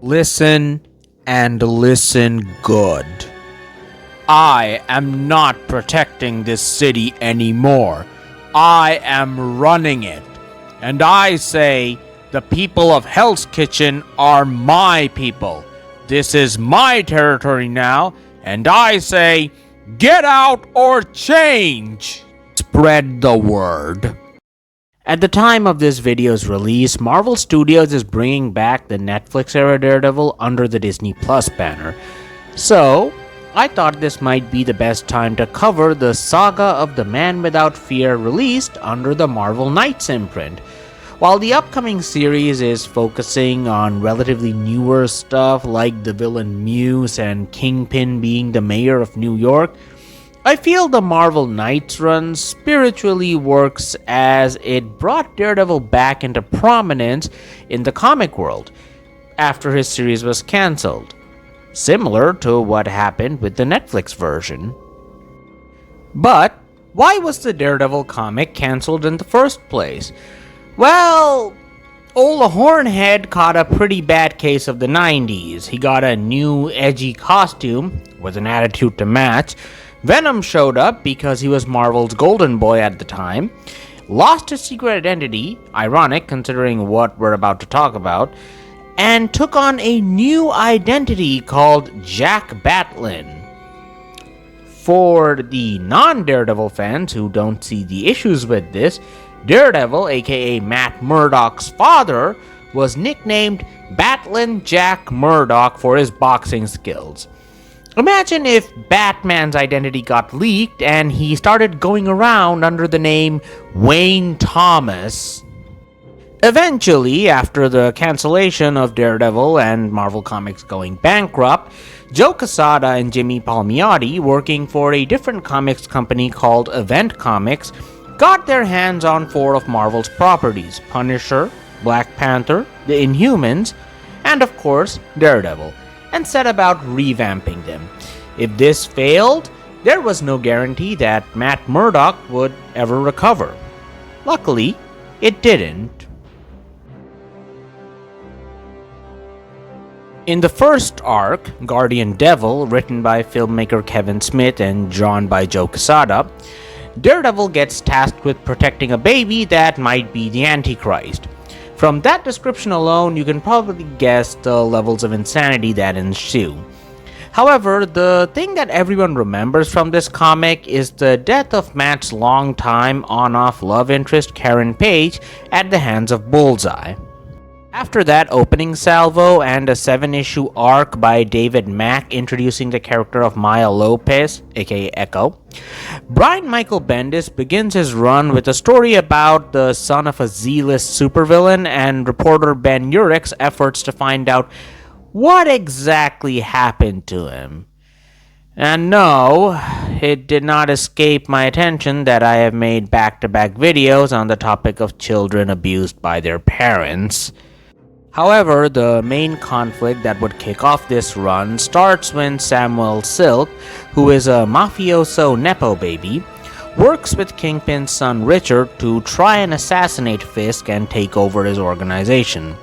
Listen and listen good. I am not protecting this city anymore. I am running it. And I say the people of Hell's Kitchen are my people. This is my territory now, and I say get out or change. Spread the word. At the time of this video's release, Marvel Studios is bringing back the Netflix-era Daredevil under the Disney Plus banner. So, I thought this might be the best time to cover the saga of the Man Without Fear released under the Marvel Knights imprint. While the upcoming series is focusing on relatively newer stuff like the villain Muse and Kingpin being the mayor of New York, I feel the Marvel Knights run spiritually works as it brought Daredevil back into prominence in the comic world after his series was cancelled, similar to what happened with the Netflix version. But why was the Daredevil comic cancelled in the first place? Well, old Hornhead caught a pretty bad case of the 90s. He got a new edgy costume with an attitude to match. Venom showed up because he was Marvel's golden boy at the time, lost his secret identity, ironic considering what we're about to talk about, and took on a new identity called Jack Batlin. For the non-Daredevil fans who don't see the issues with this, Daredevil, aka Matt Murdock's father, was nicknamed Batlin Jack Murdock for his boxing skills. Imagine if Batman's identity got leaked and he started going around under the name Wayne Thomas. Eventually, after the cancellation of Daredevil and Marvel Comics going bankrupt, Joe Quesada and Jimmy Palmiotti, working for a different comics company called Event Comics, got their hands on 4 of Marvel's properties: Punisher, Black Panther, the Inhumans, and of course, Daredevil, and set about revamping them. If this failed, there was no guarantee that Matt Murdock would ever recover. Luckily, it didn't. In the first arc, Guardian Devil, written by filmmaker Kevin Smith and drawn by Joe Quesada, Daredevil gets tasked with protecting a baby that might be the Antichrist. From that description alone, you can probably guess the levels of insanity that ensue. However, the thing that everyone remembers from this comic is the death of Matt's longtime on-off love interest Karen Page at the hands of Bullseye. After that opening salvo and a 7-issue arc by David Mack introducing the character of Maya Lopez, aka Echo, Brian Michael Bendis begins his run with a story about the son of a Z-list supervillain and reporter Ben Urich's efforts to find out what exactly happened to him. And no, it did not escape my attention that I have made back-to-back videos on the topic of children abused by their parents. However, the main conflict that would kick off this run starts when Samuel Silk, who is a mafioso Nepo baby, works with Kingpin's son Richard to try and assassinate Fisk and take over his organization.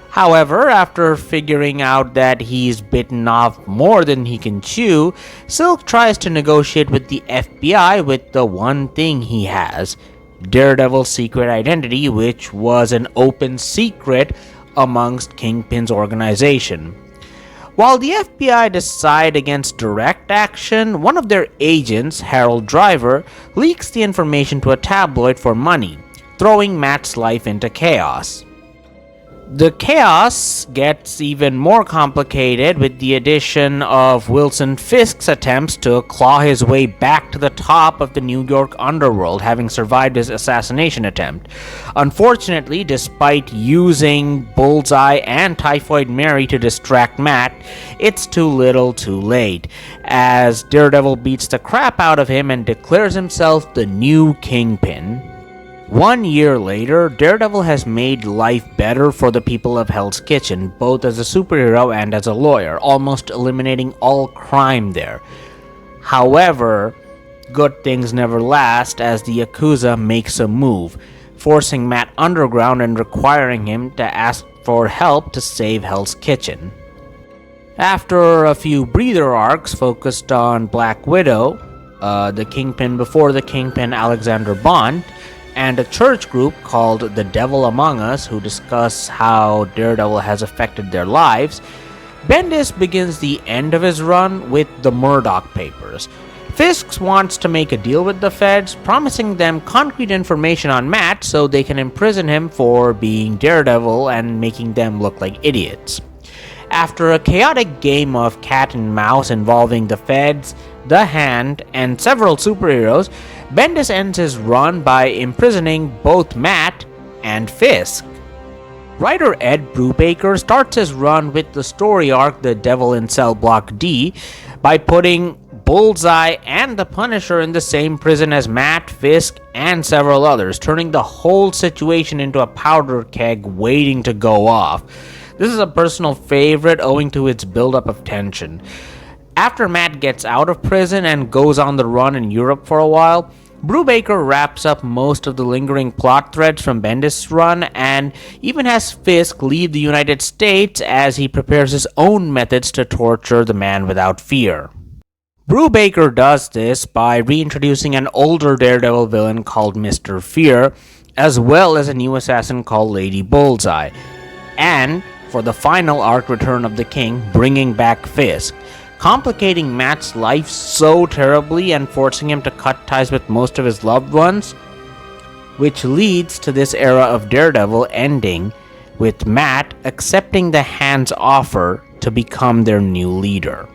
However, after figuring out that he's bitten off more than he can chew, Silk tries to negotiate with the FBI with the one thing he has: Daredevil's secret identity, which was an open secret amongst Kingpin's organization. While the FBI decide against direct action, one of their agents, Harold Driver, leaks the information to a tabloid for money, throwing Matt's life into chaos. The chaos gets even more complicated with the addition of Wilson Fisk's attempts to claw his way back to the top of the New York underworld, having survived his assassination attempt. Unfortunately, despite using Bullseye and Typhoid Mary to distract Matt, it's too little too late, as Daredevil beats the crap out of him and declares himself the new Kingpin. 1 year later, Daredevil has made life better for the people of Hell's Kitchen, both as a superhero and as a lawyer, almost eliminating all crime there. However, good things never last, as the Yakuza makes a move, forcing Matt underground and requiring him to ask for help to save Hell's Kitchen. After a few breather arcs focused on Black Widow, the Kingpin before the Kingpin Alexander Bond, and a church group called The Devil Among Us who discuss how Daredevil has affected their lives, Bendis begins the end of his run with the Murdock Papers. Fisk wants to make a deal with the feds, promising them concrete information on Matt so they can imprison him for being Daredevil and making them look like idiots. After a chaotic game of cat and mouse involving the feds, the Hand, and several superheroes, Bendis ends his run by imprisoning both Matt and Fisk. Writer Ed Brubaker starts his run with the story arc The Devil in Cell Block D by putting Bullseye and the Punisher in the same prison as Matt, Fisk, and several others, turning the whole situation into a powder keg waiting to go off. This is a personal favorite owing to its buildup of tension. After Matt gets out of prison and goes on the run in Europe for a while, Brubaker wraps up most of the lingering plot threads from Bendis' run and even has Fisk leave the United States as he prepares his own methods to torture the Man Without Fear. Brubaker does this by reintroducing an older Daredevil villain called Mr. Fear, as well as a new assassin called Lady Bullseye, and, for the final arc Return of the King, bringing back Fisk, complicating Matt's life so terribly and forcing him to cut ties with most of his loved ones, which leads to this era of Daredevil ending with Matt accepting the Hand's offer to become their new leader.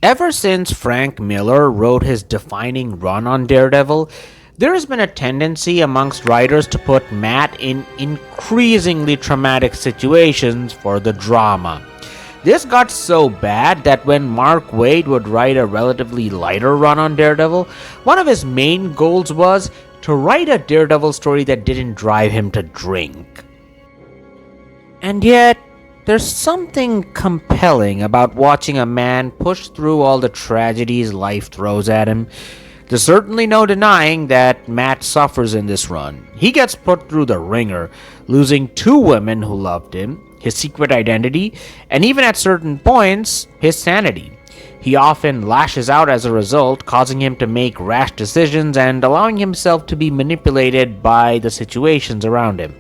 Ever since Frank Miller wrote his defining run on Daredevil, there has been a tendency amongst writers to put Matt in increasingly traumatic situations for the drama. This got so bad that when Mark Waid would write a relatively lighter run on Daredevil, one of his main goals was to write a Daredevil story that didn't drive him to drink. And yet, there's something compelling about watching a man push through all the tragedies life throws at him. There's certainly no denying that Matt suffers in this run. He gets put through the ringer, losing 2 women who loved him, his secret identity, and even at certain points, his sanity. He often lashes out as a result, causing him to make rash decisions and allowing himself to be manipulated by the situations around him.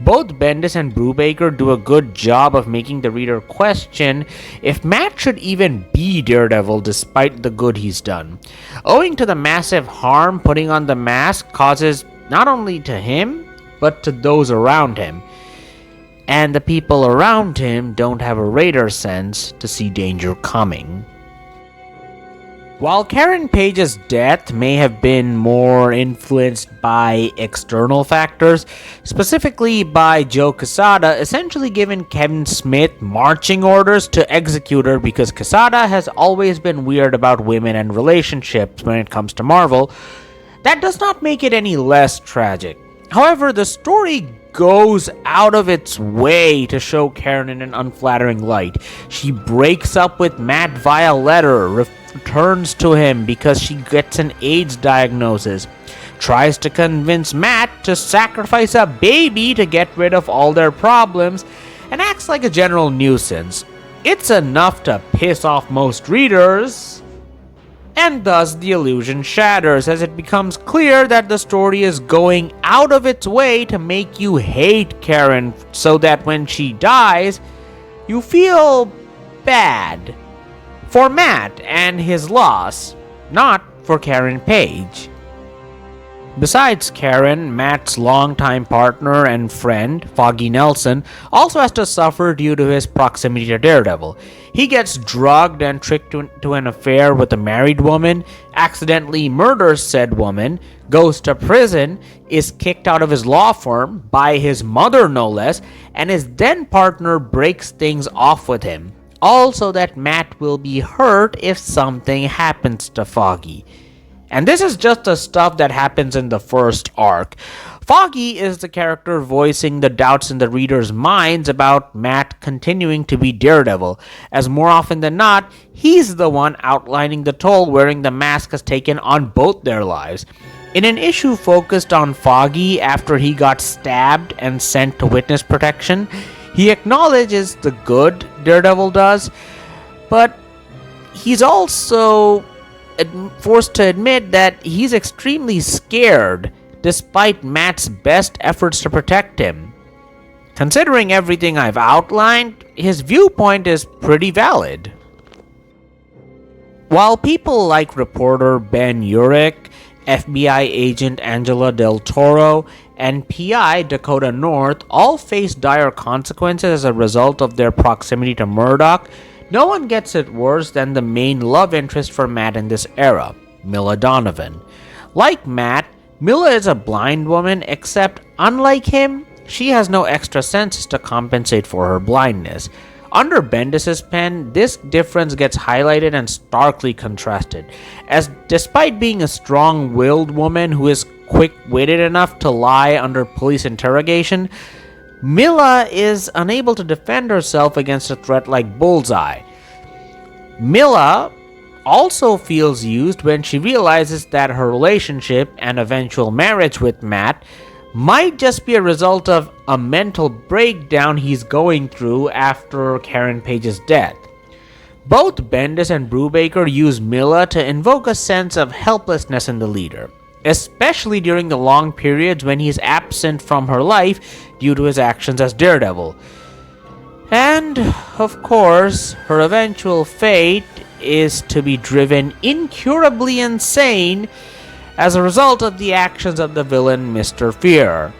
Both Bendis and Brubaker do a good job of making the reader question if Matt should even be Daredevil despite the good he's done. Owing to the massive harm putting on the mask causes not only to him, but to those around him. And the people around him don't have a radar sense to see danger coming. While Karen Page's death may have been more influenced by external factors, specifically by Joe Quesada essentially giving Kevin Smith marching orders to execute her because Quesada has always been weird about women and relationships when it comes to Marvel, that does not make it any less tragic. However, the story goes out of its way to show Karen in an unflattering light. She breaks up with Matt via letter, returns to him because she gets an AIDS diagnosis, tries to convince Matt to sacrifice a baby to get rid of all their problems, and acts like a general nuisance. It's enough to piss off most readers, and thus the illusion shatters as it becomes clear that the story is going out of its way to make you hate Karen so that when she dies, you feel bad for Matt and his loss, not for Karen Page. Besides Karen, Matt's longtime partner and friend, Foggy Nelson, also has to suffer due to his proximity to Daredevil. He gets drugged and tricked into an affair with a married woman, accidentally murders said woman, goes to prison, is kicked out of his law firm, by his mother no less, and his then partner breaks things off with him. All so that Matt will be hurt if something happens to Foggy. And this is just the stuff that happens in the first arc. Foggy is the character voicing the doubts in the reader's minds about Matt continuing to be Daredevil, as more often than not, he's the one outlining the toll wearing the mask has taken on both their lives. In an issue focused on Foggy after he got stabbed and sent to witness protection, he acknowledges the good Daredevil does, but he's also forced to admit that he's extremely scared despite Matt's best efforts to protect him. Considering everything I've outlined, his viewpoint is pretty valid. While people like reporter Ben Urich, FBI agent Angela Del Toro, and PI Dakota North all face dire consequences as a result of their proximity to Murdock, no one gets it worse than the main love interest for Matt in this era, Milla Donovan. Like Matt, Milla is a blind woman, except unlike him, she has no extra senses to compensate for her blindness. Under Bendis' pen, this difference gets highlighted and starkly contrasted, as despite being a strong-willed woman who is quick-witted enough to lie under police interrogation, Milla is unable to defend herself against a threat like Bullseye. Milla also feels used when she realizes that her relationship and eventual marriage with Matt might just be a result of a mental breakdown he's going through after Karen Page's death. Both Bendis and Brubaker use Milla to invoke a sense of helplessness in the leader, especially during the long periods when he's absent from her life due to his actions as Daredevil. And, of course, her eventual fate is to be driven incurably insane as a result of the actions of the villain Mr. Fear,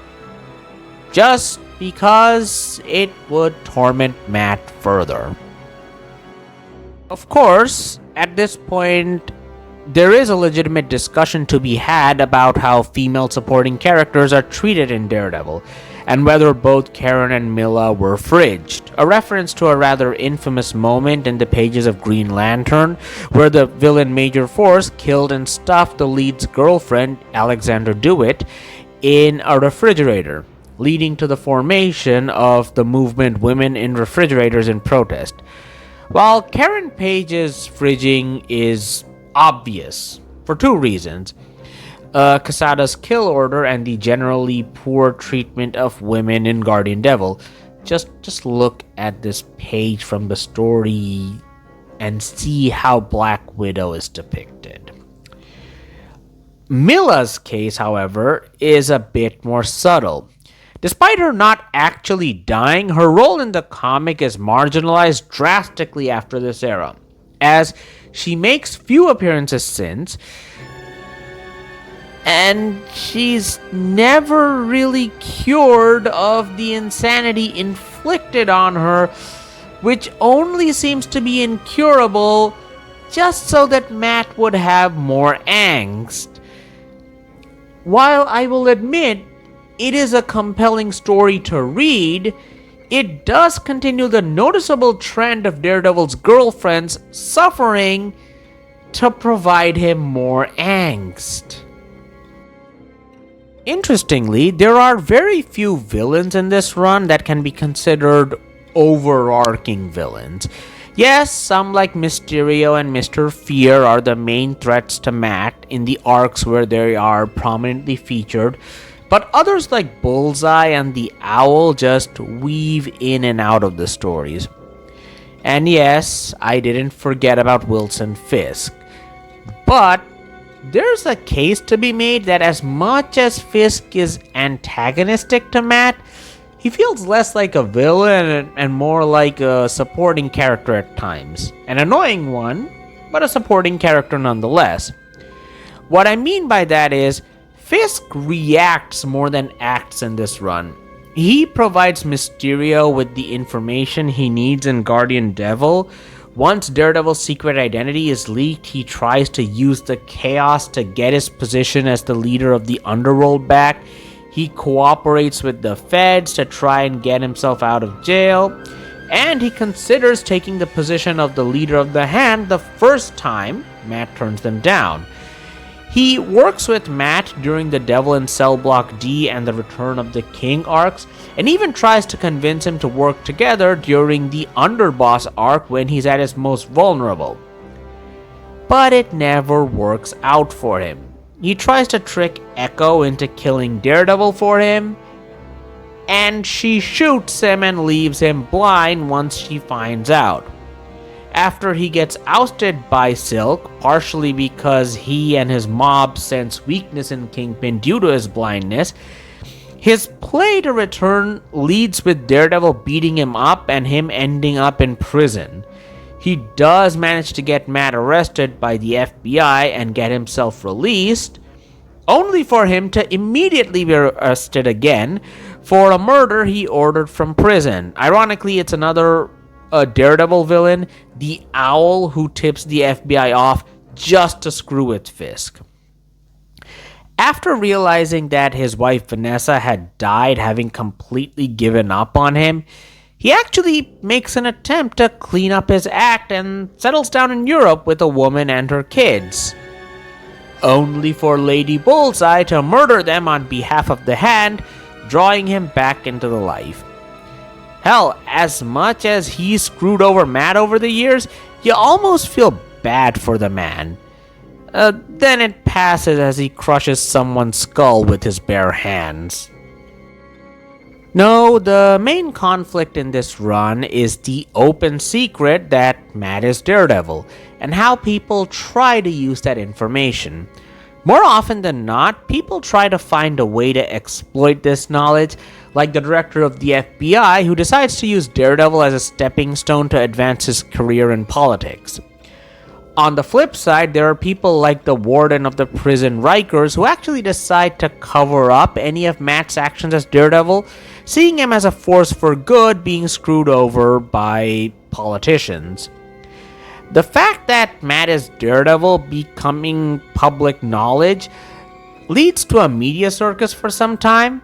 just because it would torment Matt further. Of course, at this point, there is a legitimate discussion to be had about how female supporting characters are treated in Daredevil, and whether both Karen and Milla were fridged, a reference to a rather infamous moment in the pages of Green Lantern, where the villain Major Force killed and stuffed the lead's girlfriend, Alexander Dewitt, in a refrigerator, leading to the formation of the movement Women in Refrigerators in protest. While Karen Page's fridging is obvious, for two reasons: Quesada's kill order and the generally poor treatment of women in Guardian Devil. Just look at this page from the story and see how Black Widow is depicted. Milla's case, however, is a bit more subtle. Despite her not actually dying, her role in the comic is marginalized drastically after this era, as she makes few appearances since, and she's never really cured of the insanity inflicted on her, which only seems to be incurable just so that Matt would have more angst. While I will admit it is a compelling story to read, it does continue the noticeable trend of Daredevil's girlfriends suffering to provide him more angst. Interestingly, there are very few villains in this run that can be considered overarching villains. Yes, some like Mysterio and Mr. Fear are the main threats to Matt in the arcs where they are prominently featured, but others like Bullseye and the Owl just weave in and out of the stories. And yes, I didn't forget about Wilson Fisk. But there's a case to be made that as much as Fisk is antagonistic to Matt, he feels less like a villain and more like a supporting character at times. An annoying one, but a supporting character nonetheless. What I mean by that is, Fisk reacts more than acts in this run. He provides Mysterio with the information he needs in Guardian Devil. Once Daredevil's secret identity is leaked, he tries to use the chaos to get his position as the leader of the underworld back. He cooperates with the feds to try and get himself out of jail. And he considers taking the position of the leader of the Hand the first time Matt turns them down. He works with Matt during the Devil in Cell Block D and the Return of the King arcs, and even tries to convince him to work together during the Underboss arc when he's at his most vulnerable. But it never works out for him. He tries to trick Echo into killing Daredevil for him, and she shoots him and leaves him blind once she finds out. After he gets ousted by Silk, partially because he and his mob sense weakness in Kingpin due to his blindness, his play to return leads with Daredevil beating him up and him ending up in prison. He does manage to get Matt arrested by the FBI and get himself released, only for him to immediately be arrested again for a murder he ordered from prison. Ironically, it's another Daredevil villain, the Owl, who tips the FBI off just to screw with Fisk. After realizing that his wife Vanessa had died, having completely given up on him, he actually makes an attempt to clean up his act and settles down in Europe with a woman and her kids, only for Lady Bullseye to murder them on behalf of the Hand, drawing him back into the life. Hell, as much as he screwed over Matt over the years, you almost feel bad for the man. Then it passes as he crushes someone's skull with his bare hands. No, the main conflict in this run is the open secret that Matt is Daredevil, and how people try to use that information. More often than not, people try to find a way to exploit this knowledge, like the director of the FBI, who decides to use Daredevil as a stepping stone to advance his career in politics. On the flip side, there are people like the warden of the prison, Rikers, who actually decide to cover up any of Matt's actions as Daredevil, seeing him as a force for good being screwed over by politicians. The fact that Matt is Daredevil becoming public knowledge leads to a media circus for some time,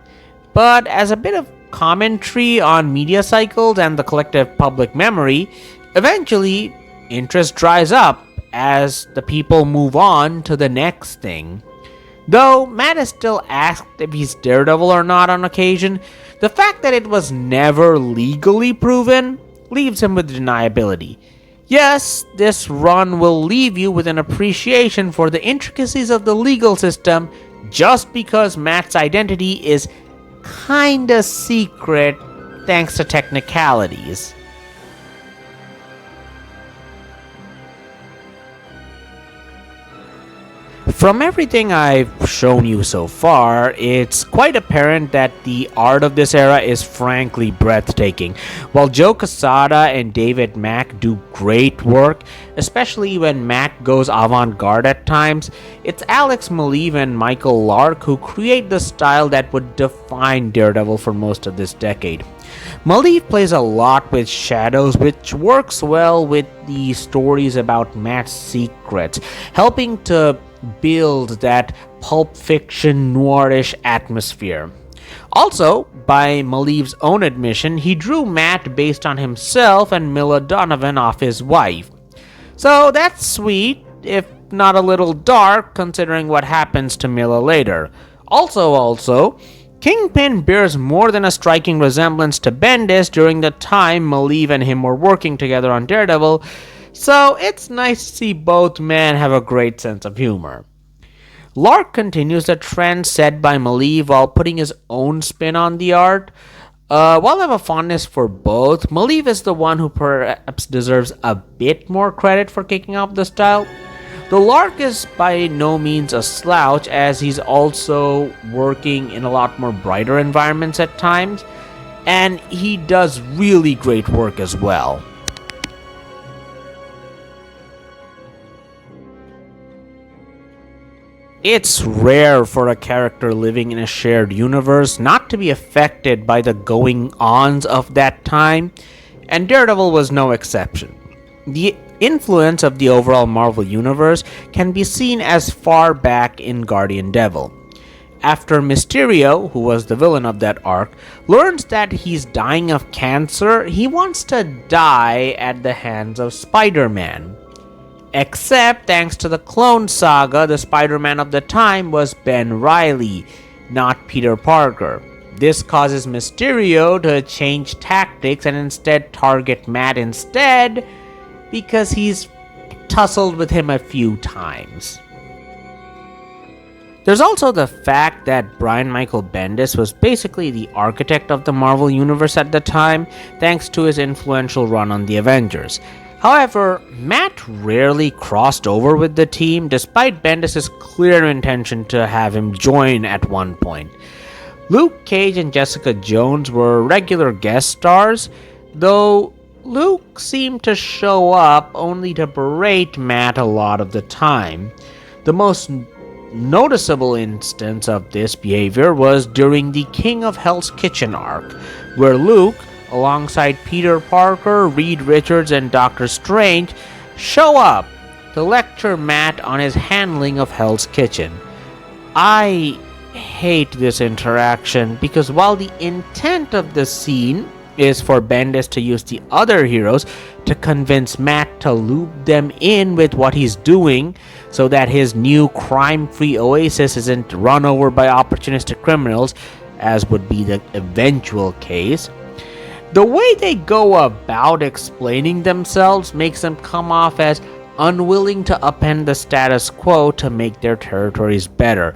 but as a bit of commentary on media cycles and the collective public memory, eventually interest dries up as the people move on to the next thing. Though Matt is still asked if he's Daredevil or not on occasion, the fact that it was never legally proven leaves him with deniability. Yes, this run will leave you with an appreciation for the intricacies of the legal system just because Matt's identity is kinda secret thanks to technicalities. From everything I've shown you so far, it's quite apparent that the art of this era is frankly breathtaking. While Joe Quesada and David Mack do great work, especially when Mack goes avant-garde at times, it's Alex Maleev and Michael Lark who create the style that would define Daredevil for most of this decade. Maleev plays a lot with shadows, which works well with the stories about Matt's secrets, helping to build that pulp fiction noirish atmosphere. Also, by Maleev's own admission, he drew Matt based on himself and Milla Donovan off his wife. So that's sweet, if not a little dark, considering what happens to Milla later. Also, Kingpin bears more than a striking resemblance to Bendis during the time Maleev and him were working together on Daredevil, so it's nice to see both men have a great sense of humor. Lark continues the trend set by Maleev while putting his own spin on the art. While I have a fondness for both, Maleev is the one who perhaps deserves a bit more credit for kicking off the style. The Lark is by no means a slouch, as he's also working in a lot more brighter environments at times, and he does really great work as well. It's rare for a character living in a shared universe not to be affected by the going-ons of that time, and Daredevil was no exception. The influence of the overall Marvel Universe can be seen as far back in Guardian Devil. After Mysterio, who was the villain of that arc, learns that he's dying of cancer, he wants to die at the hands of Spider-Man. Except, thanks to the Clone Saga, the Spider-Man of the time was Ben Reilly, not Peter Parker. This causes Mysterio to change tactics and instead target Matt instead, because he's tussled with him a few times. There's also the fact that Brian Michael Bendis was basically the architect of the Marvel Universe at the time, thanks to his influential run on the Avengers. However, Matt rarely crossed over with the team, despite Bendis' clear intention to have him join at one point. Luke Cage and Jessica Jones were regular guest stars, though Luke seemed to show up only to berate Matt a lot of the time. The most noticeable instance of this behavior was during the King of Hell's Kitchen arc, where Luke, alongside Peter Parker, Reed Richards, and Doctor Strange, show up to lecture Matt on his handling of Hell's Kitchen. I hate this interaction because while the intent of the scene is for Bendis to use the other heroes to convince Matt to loop them in with what he's doing so that his new crime-free oasis isn't run over by opportunistic criminals, as would be the eventual case, the way they go about explaining themselves makes them come off as unwilling to upend the status quo to make their territories better.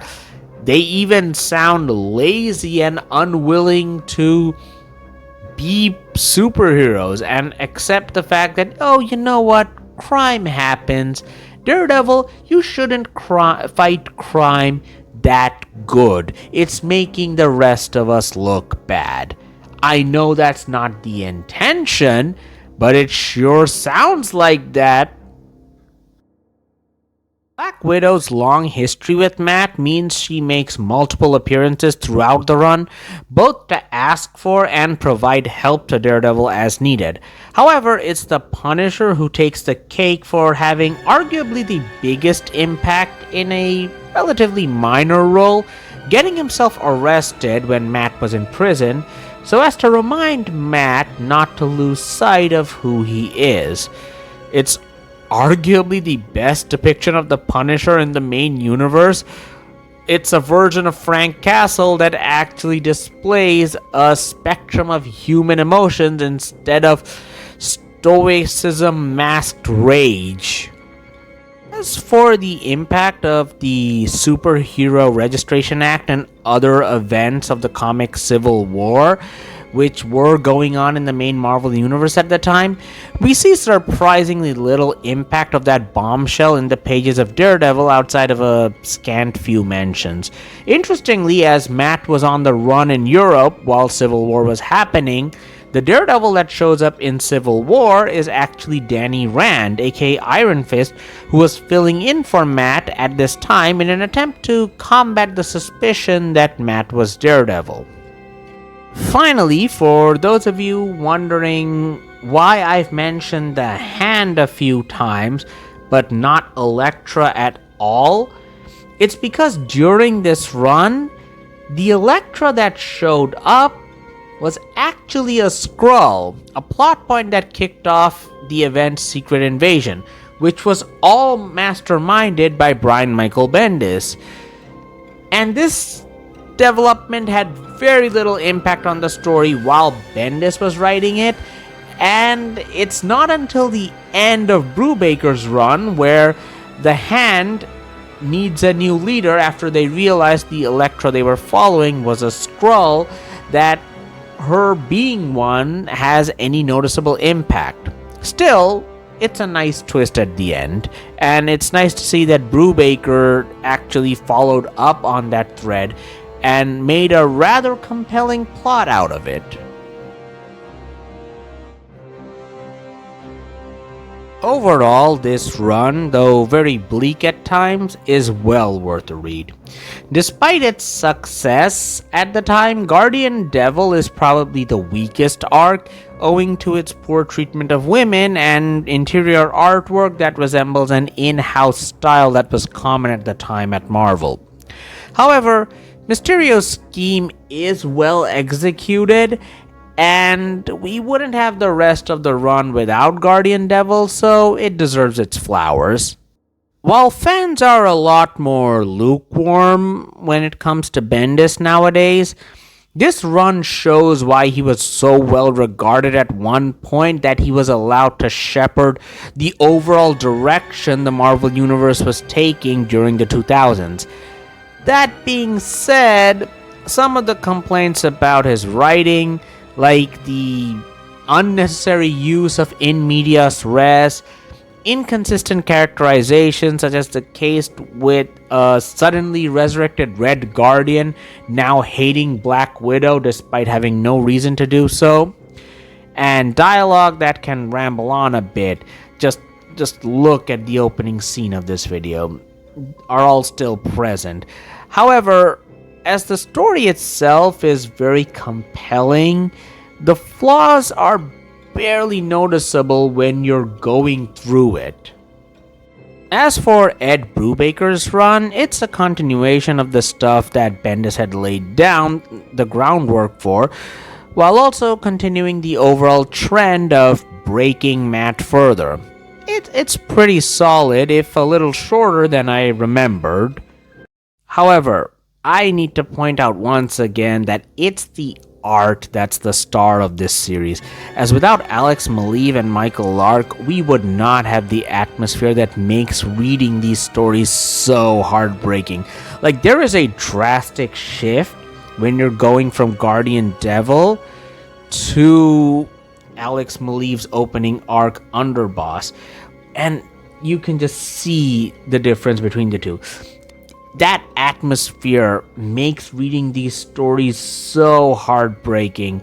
They even sound lazy and unwilling to be superheroes and accept the fact that, oh, you know what, crime happens. Daredevil, you shouldn't fight crime that good. It's making the rest of us look bad. I know that's not the intention, but it sure sounds like that. Black Widow's long history with Matt means she makes multiple appearances throughout the run, both to ask for and provide help to Daredevil as needed. However, it's the Punisher who takes the cake for having arguably the biggest impact in a relatively minor role, getting himself arrested when Matt was in prison, so as to remind Matt not to lose sight of who he is. It's arguably the best depiction of the Punisher in the main universe. It's a version of Frank Castle that actually displays a spectrum of human emotions instead of stoicism masked rage. As for the impact of the Superhero Registration Act and other events of the comic Civil War, which were going on in the main Marvel Universe at the time, we see surprisingly little impact of that bombshell in the pages of Daredevil outside of a scant few mentions. Interestingly, as Matt was on the run in Europe while Civil War was happening, the Daredevil that shows up in Civil War is actually Danny Rand, aka Iron Fist, who was filling in for Matt at this time in an attempt to combat the suspicion that Matt was Daredevil. Finally, for those of you wondering why I've mentioned the Hand a few times, but not Elektra at all, it's because during this run, the Elektra that showed up was actually a Skrull, a plot point that kicked off the event's Secret Invasion, which was all masterminded by Brian Michael Bendis. And this development had very little impact on the story while Bendis was writing it, and it's not until the end of Brubaker's run where the Hand needs a new leader after they realized the Elektra they were following was a Skrull that her being one has any noticeable impact. Still, it's a nice twist at the end, and it's nice to see that Brubaker actually followed up on that thread and made a rather compelling plot out of it. Overall, this run, though very bleak at times, is well worth a read. Despite its success at the time, Guardian Devil is probably the weakest arc, owing to its poor treatment of women and interior artwork that resembles an in-house style that was common at the time at Marvel. However, Mysterio's scheme is well executed, and we wouldn't have the rest of the run without Guardian Devil, so it deserves its flowers. While fans are a lot more lukewarm when it comes to Bendis nowadays, this run shows why he was so well regarded at one point that he was allowed to shepherd the overall direction the Marvel Universe was taking during the 2000s. That being said, some of the complaints about his writing, like the unnecessary use of in medias res, inconsistent characterization, such as the case with a suddenly resurrected Red Guardian now hating Black Widow despite having no reason to do so, and dialogue that can ramble on a bit, just look at the opening scene of this video, are all still present. However, as the story itself is very compelling, the flaws are barely noticeable when you're going through it. As for Ed Brubaker's run, it's a continuation of the stuff that Bendis had laid down the groundwork for, while also continuing the overall trend of breaking Matt further. It's pretty solid, if a little shorter than I remembered. However, I need to point out once again that it's the art that's the star of this series, as without Alex Maleev and Michael Lark, we would not have the atmosphere that makes reading these stories so heartbreaking. Like, there is a drastic shift when you're going from Guardian Devil to Alex Maleev's opening arc Underboss, and you can just see the difference between the two. That atmosphere makes reading these stories so heartbreaking.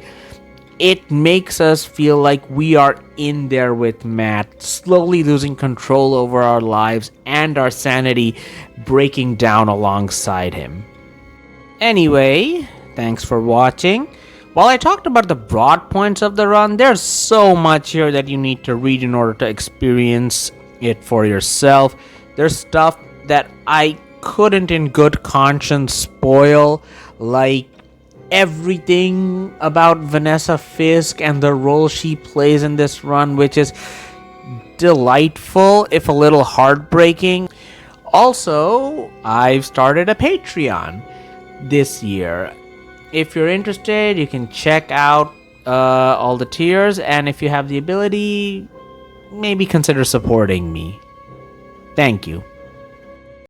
It makes us feel like we are in there with Matt, slowly losing control over our lives and our sanity breaking down alongside him. Anyway, thanks for watching. While I talked about the broad points of the run, there's so much here that you need to read in order to experience it for yourself. There's stuff that I couldn't in good conscience spoil, like everything about Vanessa Fisk and the role she plays in this run, which is delightful, if a little heartbreaking. Also, I've started a Patreon this year. If you're interested, you can check out all the tiers, and if you have the ability, maybe consider supporting me. Thank you.